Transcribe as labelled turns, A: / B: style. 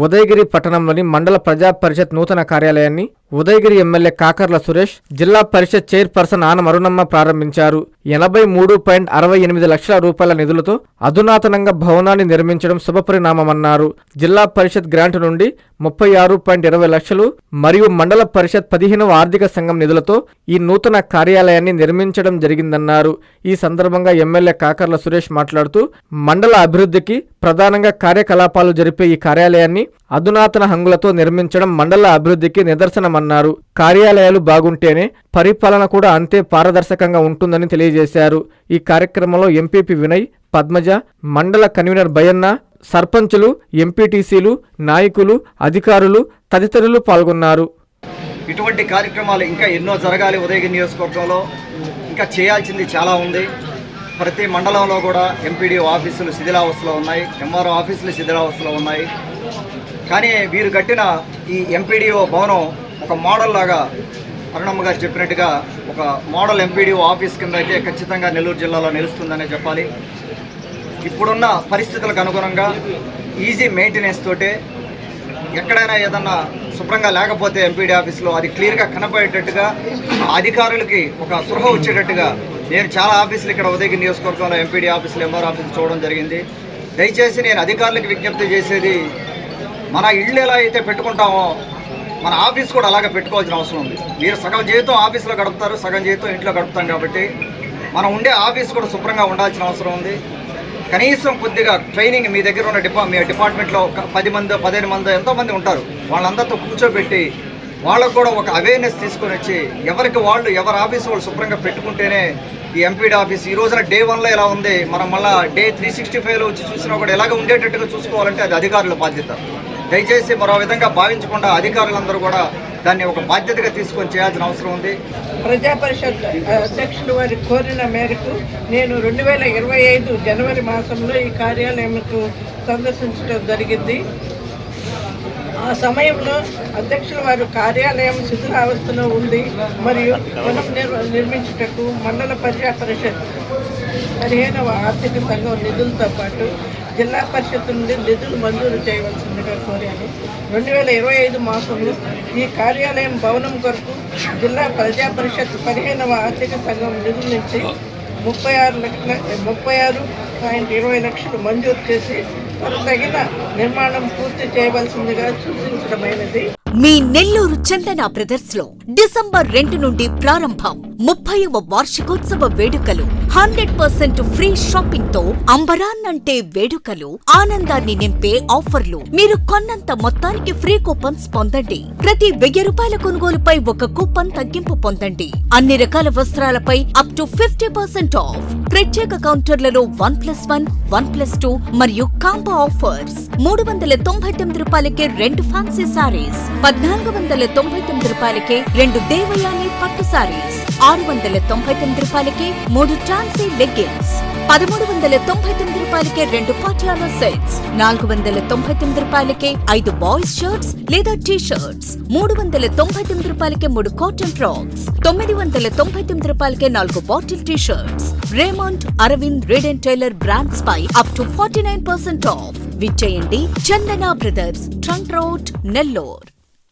A: ఉదయగిరి పట్టణంలోని మండల ప్రజా పరిషత్ నూతన కార్యాలయాన్ని ఉదయగిరి ఎమ్మెల్యే కాకర్ల సురేష్, జిల్లా పరిషత్ చైర్పర్సన్ ఆన మరుణమ్మ ప్రారంభించారు. 83.68 లక్షల రూపాయల నిధులతో అధునాతనంగా భవనాన్ని నిర్మించడం శుభపరిణామమన్నారు. జిల్లా పరిషత్ గ్రాంట్ నుండి 36.20 లక్షలు మరియు మండల పరిషత్ 15వ ఆర్థిక సంఘం నిధులతో ఈ నూతన కార్యాలయాన్ని నిర్మించడం జరిగిందన్నారు. ఈ సందర్భంగా ఎమ్మెల్యే కాకర్ల సురేష్ మాట్లాడుతూ మండల అభివృద్ధికి ప్రధానంగా కార్యకలాపాలు జరిపే ఈ కార్యాలయాన్ని అధునాతన హంగులతో నిర్మించడం మండల అభివృద్ధికి నిదర్శనమన్నారు. కార్యాలయాలు బాగుంటేనే పరిపాలన కూడా అంతే పారదర్శకంగా ఉంటుందని తెలియజేశారు. ఈ కార్యక్రమంలో ఎంపీపీ వినయ్, పద్మజ, మండల కన్వీనర్ భయన్న, సర్పంచులు, ఎంపీటీసీలు, నాయకులు, అధికారులు తదితరులు పాల్గొన్నారు.
B: ఇటువంటి కార్యక్రమాలు ఇంకా ఎన్నో జరగాలి. ఉదయగిరి నియోజకవర్గంలో ఇంకా చేయాల్సింది చాలా ఉంది. ప్రతి మండలంలో కూడా ఎంపీడీఓ ఆఫీసులు శిథిలావస్థలో ఉన్నాయి, ఎంఆర్ఓ ఆఫీసులు శిథిలావస్థలో ఉన్నాయి. కానీ వీరు కట్టిన ఈ ఎంపీడీఓ భవనం ఒక మోడల్ లాగా అరుణమ్మ గారు చెప్పినట్టుగా ఒక మోడల్ ఎంపీడీఓ ఆఫీస్ కింద అయితే ఖచ్చితంగా నెల్లూరు జిల్లాలో నిలుస్తుందనే చెప్పాలి. ఇప్పుడున్న పరిస్థితులకు అనుగుణంగా ఈజీ మెయింటెనెన్స్ తోటే ఎక్కడైనా ఏదన్నా శుభ్రంగా లేకపోతే ఎంపీడీ ఆఫీస్లో అది క్లియర్గా కనపడేటట్టుగా అధికారులకి ఒక స్పృహ వచ్చేటట్టుగా నేను చాలా ఆఫీసులు ఇక్కడ ఉదయగిరి నియోజకవర్గంలో ఎంపీడీ ఆఫీసులు, ఎంఆర్ ఆఫీసులు చూడడం జరిగింది. దయచేసి నేను అధికారులకు విజ్ఞప్తి చేసేది, మన ఇళ్ళు ఎలా అయితే పెట్టుకుంటామో మన ఆఫీస్ కూడా అలాగే పెట్టుకోవాల్సిన అవసరం ఉంది. మీరు సగం జీవితం ఆఫీస్లో గడుపుతారు, సగం జీవితం ఇంట్లో గడుపుతాం. కాబట్టి మనం ఉండే ఆఫీస్ కూడా శుభ్రంగా ఉండాల్సిన అవసరం ఉంది. కనీసం కొద్దిగా ట్రైనింగ్ మీ దగ్గర ఉన్న మీ డిపార్ట్మెంట్లో 10 మంది 15 మంది ఎంతోమంది ఉంటారు, వాళ్ళందరితో కూర్చోబెట్టి వాళ్ళకు కూడా ఒక అవేర్నెస్ తీసుకొని వచ్చి ఎవరికి వాళ్ళు ఎవరి ఆఫీస్ వాళ్ళు శుభ్రంగా పెట్టుకుంటేనే ఈ ఎంపీడీ ఆఫీస్ ఈ రోజున డే 1లో ఎలా ఉంది, మనం మళ్ళీ డే 365లో వచ్చి చూసినా కూడా ఎలాగ ఉండేటట్టుగా చూసుకోవాలంటే అది అధికారుల బాధ్యత. దయచేసి మరో విధంగా భావించకుండా అధికారులందరూ కూడా దాన్ని ఒక బాధ్యతగా తీసుకొని చేయాల్సిన అవసరం ఉంది.
C: ప్రజా పరిషత్ అధ్యక్షులు వారి కోరిన మేరకు నేను 2025 జనవరి మాసంలో ఈ కార్యాలయంకు సందర్శించడం జరిగింది. ఆ సమయంలో అధ్యక్షుల వారు కార్యాలయం శిథిలావస్థలో ఉంది మరియు నిర్మించుటకు మండల ప్రజా పరిషత్ 15వ ఆర్థిక సంఘం నిధులతో పాటు జిల్లా పరిషత్ నుండి నిధులు మంజూరు చేయవలసిందిగా కోరాను. 2025 మాసంలో ఈ కార్యాలయం భవనం కొరకు జిల్లా ప్రజా పరిషత్ 15వ ఆర్థిక సంఘం నిధుల నుంచి 36.20 లక్షలు మంజూరు చేసి తగిన నిర్మాణం పూర్తి చేయవలసిందిగా సూచించడమైనది.
D: మీ నెల్లూరు చందన బ్రదర్స్ లో డిసెంబర్ 2 నుండి ప్రారంభం 30వ వార్షికోత్సవ వేడుకలు. 100% ఫ్రీ షాపింగ్ తో అంబరాన్నంటే వేడుకలు, ఆనందాన్ని నింపే ఆఫర్లు. మీరు కొన్నంత మొత్తానికి ఫ్రీ కూపన్స్ పొందండి. ప్రతి 1000 రూపాయల కొనుగోలుపై ఒక కూపన్ తగ్గింపు పొందండి. అన్ని రకాల వస్త్రాలపై అప్ టు 50% ఆఫ్. ప్రత్యేక కౌంటర్లలో 1+1, 1+2 మరియు కాంబో ఆఫర్స్. 399 రూపాయలకే 2 ఫ్యాన్సీ సారీస్, 1499 రూపాయలకే 2 దేవయాని పట్టు సారీస్, 699 రూపాయలకే 3 టాన్సీ లెగ్గిన్స్, 1399 రూపాయలకే 2 పాటియాలా సెట్స్, 499 రూపాయలకే 5 బాయ్స్ షర్ట్స్ లేదా టీ షర్ట్స్, 399 రూపాయలకే 3 కాటన్ ఫ్రాక్స్, 999 రూపాయలకే 4 bottle T shirts. Raymond, Arvind, Reid and Taylor brands పై అప్ టు 49% ఆఫ్. విచ్చేయండి Chandana brothers, trunk road, Nellore.